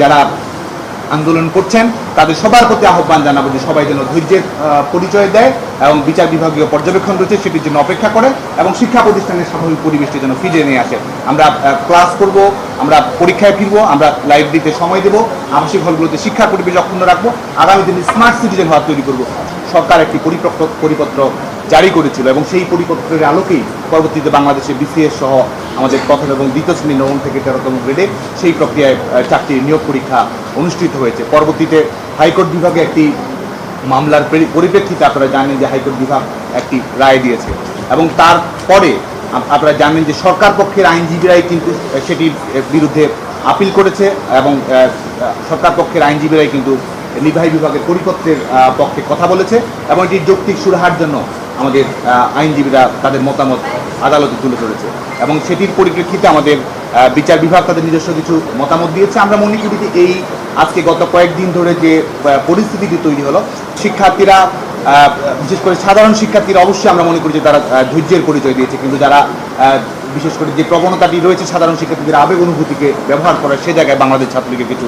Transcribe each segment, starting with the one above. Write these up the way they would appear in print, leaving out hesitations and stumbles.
যারা আন্দোলন করছেন তাদের সবার প্রতি আহ্বান জানাবো যে সবাই যেন ধৈর্যের পরিচয় দেয় এবং বিচার বিভাগীয় পর্যবেক্ষণ রয়েছে সেটির জন্য অপেক্ষা করে এবং শিক্ষা প্রতিষ্ঠানের স্বাভাবিক পরিবেশটি যেন ফিরিয়ে নিয়ে আসে। আমরা ক্লাস করব, আমরা পরীক্ষায় ফিরবো, আমরা লাইব্রেরিতে সময় দেবো, আবাসিক হলগুলোতে শিক্ষার পরিবেশ অক্ষুণ্ণ রাখবো, আগামী দিনে স্মার্ট সিটিজেন হওয়া তৈরি করব। সরকার একটি পরিপত্র জারি করেছিল এবং সেই পরিপত্রের আলোকেই পরবর্তীতে বাংলাদেশে বিসিএস সহ আমাদের প্রথম এবং দ্বিতীয় শ্রেণী 9 থেকে 13তম গ্রেডে সেই প্রক্রিয়ায় 4টি নিয়োগ পরীক্ষা অনুষ্ঠিত হয়েছে। পরবর্তীতে হাইকোর্ট বিভাগে একটি মামলার পরিপ্রেক্ষিতে আপনারা জানেন যে হাইকোর্ট বিভাগ একটি রায় দিয়েছে এবং তারপরে আপনারা জানেন যে সরকার পক্ষের আইনজীবীরাই কিন্তু সেটির বিরুদ্ধে আপিল করেছে এবং সরকার পক্ষের আইনজীবীরাই কিন্তু নির্বাহী বিভাগের পরিপত্রের পক্ষে কথা বলেছে এবং এটির যৌক্তিক সুরাহার জন্য আমাদের আইনজীবীরা তাদের মতামত আদালতে তুলে ধরেছে এবং সেটির পরিপ্রেক্ষিতে আমাদের বিচার বিভাগ তাদের নিজস্ব কিছু মতামত দিয়েছে। আমরা মনে করি যে এই আজকে গত কয়েকদিন ধরে যে পরিস্থিতিটি তৈরি হলো, শিক্ষার্থীরা বিশেষ করে সাধারণ শিক্ষার্থীরা অবশ্যই আমরা মনে করি যে তারা ধৈর্যের পরিচয় দিয়েছে, কিন্তু যারা বিশেষ করে যে প্রবণতাটি রয়েছে সাধারণ শিক্ষার্থীদের আবেগ অনুভূতিকে ব্যবহার করার সে জায়গায় বাংলাদেশ ছাত্রলীগের কিছু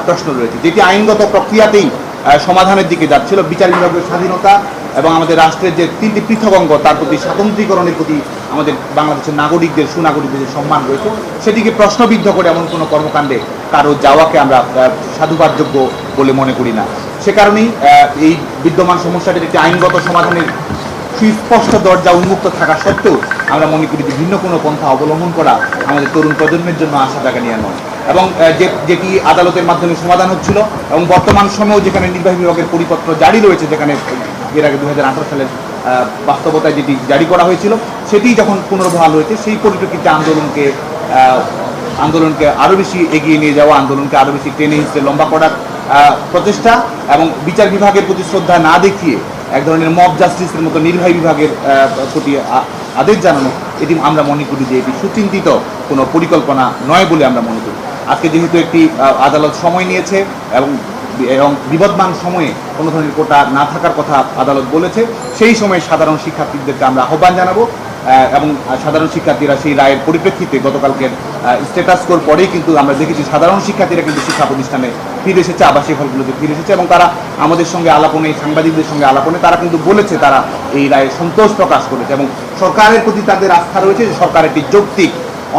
প্রশ্ন রয়েছে, যেটি আইনগত প্রক্রিয়াতেই সমাধানের দিকে যাচ্ছিল। বিচার বিভাগের স্বাধীনতা এবং আমাদের রাষ্ট্রের যে 3টি পৃথক অঙ্গ তার প্রতি স্বাতন্ত্রীকরণের প্রতি আমাদের বাংলাদেশের নাগরিকদের সুনাগরিকদের যে সম্মান রয়েছে সেটিকে প্রশ্নবিদ্ধ করে এমন কোনো কর্মকাণ্ডে কারো যাওয়াকে আমরা সাধুবাদযোগ্য বলে মনে করি না। সে কারণেই এই বিদ্যমান সমস্যাটির একটি আইনগত সমাধানের সুস্পষ্ট দরজা উন্মুক্ত থাকা সত্ত্বেও আমরা মনে করি যে ভিন্ন কোনো পন্থা অবলম্বন করা আমাদের তরুণ প্রজন্মের জন্য আশা জায়গা নিয়ে নয় এবং যেটি আদালতের মাধ্যমে সমাধান হচ্ছিল এবং বর্তমান সময়েও যেখানে নির্বাহী বিভাগের পরিপত্র জারি রয়েছে, যেখানে এর আগে 2018 সালের বাস্তবতায় যেটি জারি করা হয়েছিল সেটি যখন পুনর্বহাল হয়েছে, সেই পরিপ্রেক্ষিতে আন্দোলনকে আরও বেশি এগিয়ে নিয়ে যাওয়া, আন্দোলনকে আরও বেশি টেনে হিসেবে লম্বা করার প্রচেষ্টা এবং বিচার বিভাগের প্রতি শ্রদ্ধা না দেখিয়ে এক ধরনের মব জাস্টিসের মতো নির্বাহী বিভাগের প্রতি আদেশ জানানো, এটি আমরা মনে করি যে এটি সুচিন্তিত কোনো পরিকল্পনা নয় বলে আমরা মনে করি। আজকে যেহেতু একটি আদালত সময় নিয়েছে এবং বিবদমান সময়ে কোনো ধরনের কোটা না থাকার কথা আদালত বলেছে, সেই সময় সাধারণ শিক্ষার্থীদেরকে আমরা আহ্বান জানাবো এবং সাধারণ শিক্ষার্থীরা সেই রায়ের পরিপ্রেক্ষিতে গতকালকের স্ট্যাটাস স্কোর পরেই কিন্তু আমরা দেখেছি সাধারণ শিক্ষার্থীরা কিন্তু শিক্ষা প্রতিষ্ঠানে ফিরে এসেছে, আবাসিক হলগুলোতে ফিরে এসেছে এবং তারা আমাদের সঙ্গে আলাপনে, সাংবাদিকদের সঙ্গে আলাপনে তারা কিন্তু বলেছে তারা এই রায়ে সন্তোষ প্রকাশ করেছে এবং সরকারের প্রতি তাদের আস্থা রয়েছে যে সরকার একটি যৌক্তিক,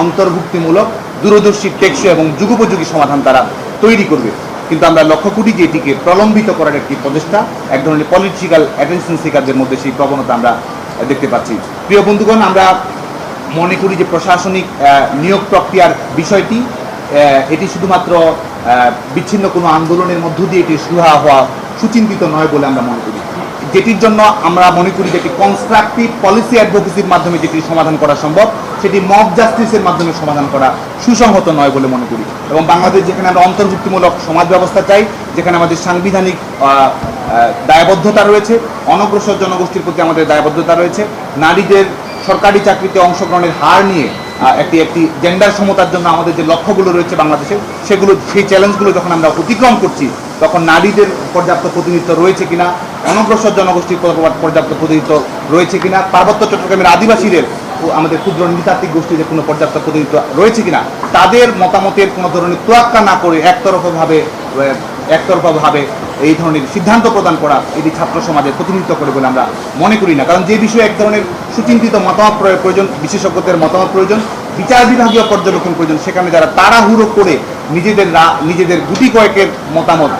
অন্তর্ভুক্তিমূলক, দূরদর্শী, টেকসই এবং যুগোপযোগী সমাধান তারা তৈরি করবে। কিন্তু আমরা লক্ষ্য করি যে এটিকে প্রলম্বিত করার একটি প্রচেষ্টা, এক ধরনের পলিটিক্যাল অ্যাটেনশন সিকারদের মধ্যে সেই প্রবণতা আমরা দেখতে পাচ্ছি। প্রিয় বন্ধুগণ, আমরা মনে করি যে প্রশাসনিক নিয়োগ প্রক্রিয়ার বিষয়টি এটি শুধুমাত্র বিচ্ছিন্ন কোনো আন্দোলনের মধ্য দিয়ে এটি শুরু হওয়া সুচিন্তিত নয় বলে আমরা মনে করি, যেটির জন্য আমরা মনে করি যে একটি কনস্ট্রাকটিভ পলিসি অ্যাডভোকেসির মাধ্যমে যেটি সমাধান করা সম্ভব সেটি মব জাস্টিসের মাধ্যমে সমাধান করা সুসংহত নয় বলে মনে করি। এবং বাংলাদেশ যেখানে আমরা অন্তর্ভুক্তিমূলক সমাজ ব্যবস্থা চাই, যেখানে আমাদের সাংবিধানিক দায়বদ্ধতা রয়েছে, অনগ্রসর জনগোষ্ঠীর প্রতি আমাদের দায়বদ্ধতা রয়েছে, নারীদের সরকারি চাকরিতে অংশগ্রহণের হার নিয়ে একটি জেন্ডার সমতার জন্য আমাদের যে লক্ষ্যগুলো রয়েছে বাংলাদেশে সেই চ্যালেঞ্জগুলো যখন আমরা অতিক্রম করছি তখন নারীদের পর্যাপ্ত প্রতিনিধিত্ব রয়েছে কিনা, অনগ্রসর জনগোষ্ঠীর পর্যাপ্ত প্রতিনিধিত্ব রয়েছে কিনা, পার্বত্য চট্টগ্রামের আদিবাসীদের, আমাদের ক্ষুদ্র নৃতাত্ত্বিক গোষ্ঠীদের কোনো পর্যাপ্ত প্রতিনিধিত্ব রয়েছে কিনা, তাদের মতামতের কোনো ধরনের তোয়াক্কা না করে একতরফাভাবে এই ধরনের সিদ্ধান্ত প্রদান করা এটি ছাত্র সমাজের প্রতিনিধিত্ব করে বলে আমরা মনে করি না। কারণ যে বিষয়ে এক ধরনের সুচিন্তিত মতামত প্রয়োজন, বিশেষজ্ঞদের মতামত প্রয়োজন, বিচার বিভাগীয় পর্যবেক্ষণ প্রয়োজন, সেখানে যারা তাড়াহুড়ো করে নিজেদের গুটি কয়েকের মতামত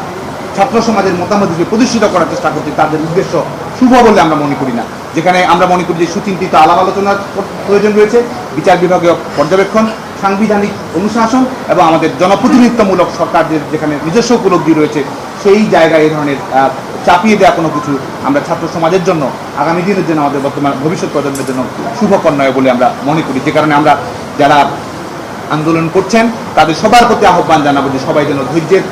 ছাত্র সমাজের মতামত হিসেবে প্রতিষ্ঠিত করার চেষ্টা করছে, তাদের উদ্দেশ্য শুভ বলে আমরা মনে করি না। যেখানে আমরা মনে করি যে সুচিন্তিত আলাপ আলোচনার প্রয়োজন রয়েছে, বিচার বিভাগীয় পর্যবেক্ষণ, সাংবিধানিক অনুশাসন এবং আমাদের জনপ্রতিনিধিত্বমূলক সরকারদের যেখানে নিজস্ব উপলব্ধি রয়েছে, সেই জায়গায় এই ধরনের চাপিয়ে দেওয়া কোনো কিছু আমরা ছাত্র সমাজের জন্য, আগামী দিনের জন্য, আমাদের বর্তমান ভবিষ্যৎ প্রজন্মের জন্য শুভকর নয় বলে আমরা মনে করি। যে কারণে আমরা যারা আন্দোলন করছেন তাদের সবার প্রতি আহ্বান জানাবো যে সবাই যেন ধৈর্যের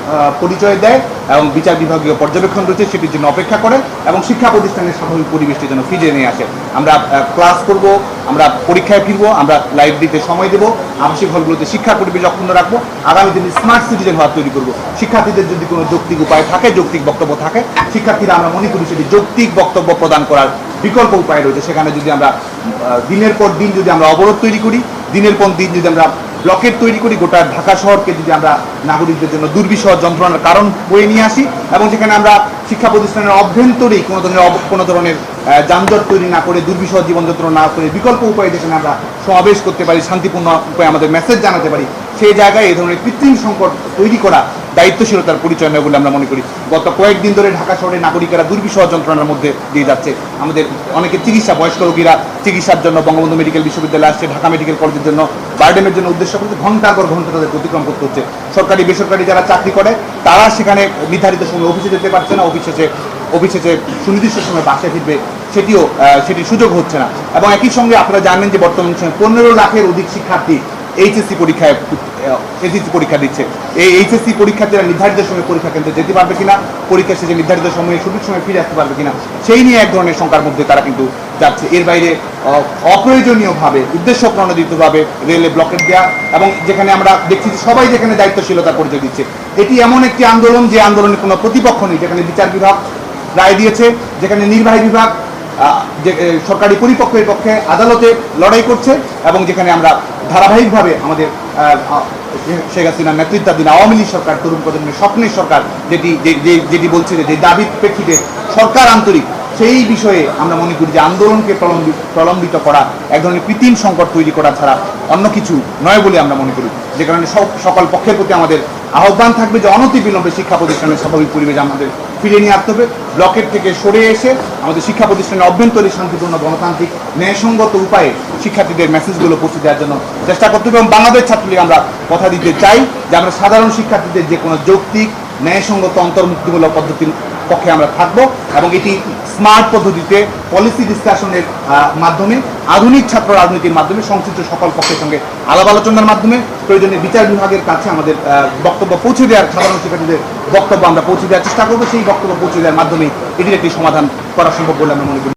পরিচয় দেয় এবং বিচার বিভাগীয় পর্যবেক্ষণ রয়েছে সেটির জন্য অপেক্ষা করে এবং শিক্ষা প্রতিষ্ঠানের স্বাভাবিক পরিবেশটি যেন ফিরিয়ে নিয়ে আসে। আমরা ক্লাস করব, আমরা পরীক্ষায় ফিরবো, আমরা লাইব্রেরিতে সময় দেবো, আবাসিক হলগুলোতে শিক্ষার পরিবেশ অক্ষুণ্ণ রাখবো, আগামী দিনে স্মার্ট সিটিজেন হওয়া তৈরি করবো। শিক্ষার্থীদের যদি কোনো যৌক্তিক উপায় থাকে, যৌক্তিক বক্তব্য থাকে, শিক্ষার্থীরা আমরা মনে করি সেটি যৌক্তিক বক্তব্য প্রদান করার বিকল্প উপায় রয়েছে। সেখানে যদি আমরা দিনের পর দিন যদি আমরা অবরোধ তৈরি করি, দিনের পর দিন যদি আমরা ব্লকেট তৈরি করি গোটা ঢাকা শহরকে যদি আমরা নাগরিকদের জন্য দুর্বিষহ যন্ত্রণার কারণ বয়ে নিয়ে আসি এবং যেখানে আমরা শিক্ষা প্রতিষ্ঠানের অভ্যন্তরেই কোনো ধরনের যানজট তৈরি না করে দুর্বিষহ জীবন যন্ত্রণা না করে বিকল্প উপায়ে যেখানে আমরা সমাবেশ করতে পারি, শান্তিপূর্ণ উপায়ে আমাদের মেসেজ জানাতে পারি, সেই জায়গায় এই ধরনের কৃত্রিম সংকট তৈরি করা দায়িত্বশীলতার পরিচয় নয় বলে আমরা মনে করি। গত কয়েকদিন ধরে ঢাকা শহরের নাগরিকেরা দুর্বিষহ যন্ত্রণার মধ্যে দিয়ে যাচ্ছে। আমাদের অনেকে বয়স্ক রোগীরা চিকিৎসার জন্য বঙ্গবন্ধু মেডিকেল বিশ্ববিদ্যালয়ে আসছে, ঢাকা মেডিকেল কলেজের জন্য, বারডেমের জন্য উদ্দেশ্য করতে ঘন্টার পর ঘন্টা তাদের অতিক্রম করতে হচ্ছে। সরকারি বেসরকারি যারা চাকরি করে তারা সেখানে নির্ধারিত সময় অফিসে যেতে পারছে না, অফিসে সুনির্দিষ্ট সময় বাসায় ফিরবে সেটির সুযোগ হচ্ছে না। এবং একই সঙ্গে আপনারা জানেন যে বর্তমান সময়ে 15 লাখের অধিক শিক্ষার্থী এইচএসসি পরীক্ষা দিচ্ছে। এই এইচএসসি পরীক্ষার্থীরা নির্ধারিত সময়ে পরীক্ষা কেন্দ্রে যেতে পারবে কিনা, পরীক্ষা শেষে নির্ধারিত সময়ে সঠিক সময় ফিরে আসতে পারবে কিনা, সেই নিয়ে এক ধরনের শঙ্কার মধ্যে তারা কিন্তু যাচ্ছে। এর বাইরে অপ্রয়োজনীয়ভাবে উদ্দেশ্য প্রণোদিতভাবে রেলে ব্লকেট দেওয়া এবং যেখানে আমরা দেখছি যে সবাই যেখানে দায়িত্বশীলতার পরিচয় দিচ্ছে। এটি এমন একটি আন্দোলন যে আন্দোলনের কোনো প্রতিপক্ষ নেই, যেখানে বিচার বিভাগ রায় দিয়েছে, যেখানে নির্বাহী বিভাগ যে সরকারি পরিপক্ষের পক্ষে আদালতে লড়াই করছে এবং যেখানে আমরা ধারাবাহিকভাবে আমাদের শেখ হাসিনার নেতৃত্বাধীন আওয়ামী লীগ সরকার, তরুণ প্রজন্মের স্বপ্নের সরকার যেটি বলছে যে দাবির প্রেক্ষিতে সরকার আন্তরিক, সেই বিষয়ে আমরা মনে করি যে আন্দোলনকে প্রলম্বিত করা এক ধরনের কৃত্রিম সংকট তৈরি করা ছাড়া অন্য কিছু নয় বলে আমরা মনে করি। যে কারণে সকল পক্ষের প্রতি আমাদের আহ্বান থাকবে যে অনতিবিলম্বে শিক্ষা প্রতিষ্ঠানের স্বাভাবিক পরিবেশ আমাদের ফিরে নিয়ে আসতে হবে। ব্লকেট থেকে সরে এসে আমাদের শিক্ষা প্রতিষ্ঠানের অভ্যন্তরীণ শান্তিপূর্ণ গণতান্ত্রিক ন্যায়সঙ্গত উপায়ে শিক্ষার্থীদের মেসেজগুলো পৌঁছে দেওয়ার জন্য চেষ্টা করতে হবে। এবং বাংলাদেশ ছাত্রলীগ আমরা কথা দিতে চাই যে আমরা সাধারণ শিক্ষার্থীদের যে কোনো যৌক্তিক ন্যায়সঙ্গত অন্তর্মুক্তিমূলক পদ্ধতির পক্ষে আমরা থাকবো এবং এটি স্মার্ট পদ্ধতিতে পলিসি ডিসকাশনের মাধ্যমে, আধুনিক ছাত্র রাজনীতির মাধ্যমে, সংশ্লিষ্ট সকল পক্ষের সঙ্গে আলাপ আলোচনার মাধ্যমে, প্রয়োজনে বিচার বিভাগের কাছে আমাদের বক্তব্য পৌঁছে দেওয়ার, সাধারণ শিক্ষার্থীদের বক্তব্য আমরা পৌঁছে দেওয়ার চেষ্টা করবো। সেই বক্তব্য পৌঁছে দেওয়ার মাধ্যমে এটির একটি সমাধান করা সম্ভব বলে আমরা মনে করি।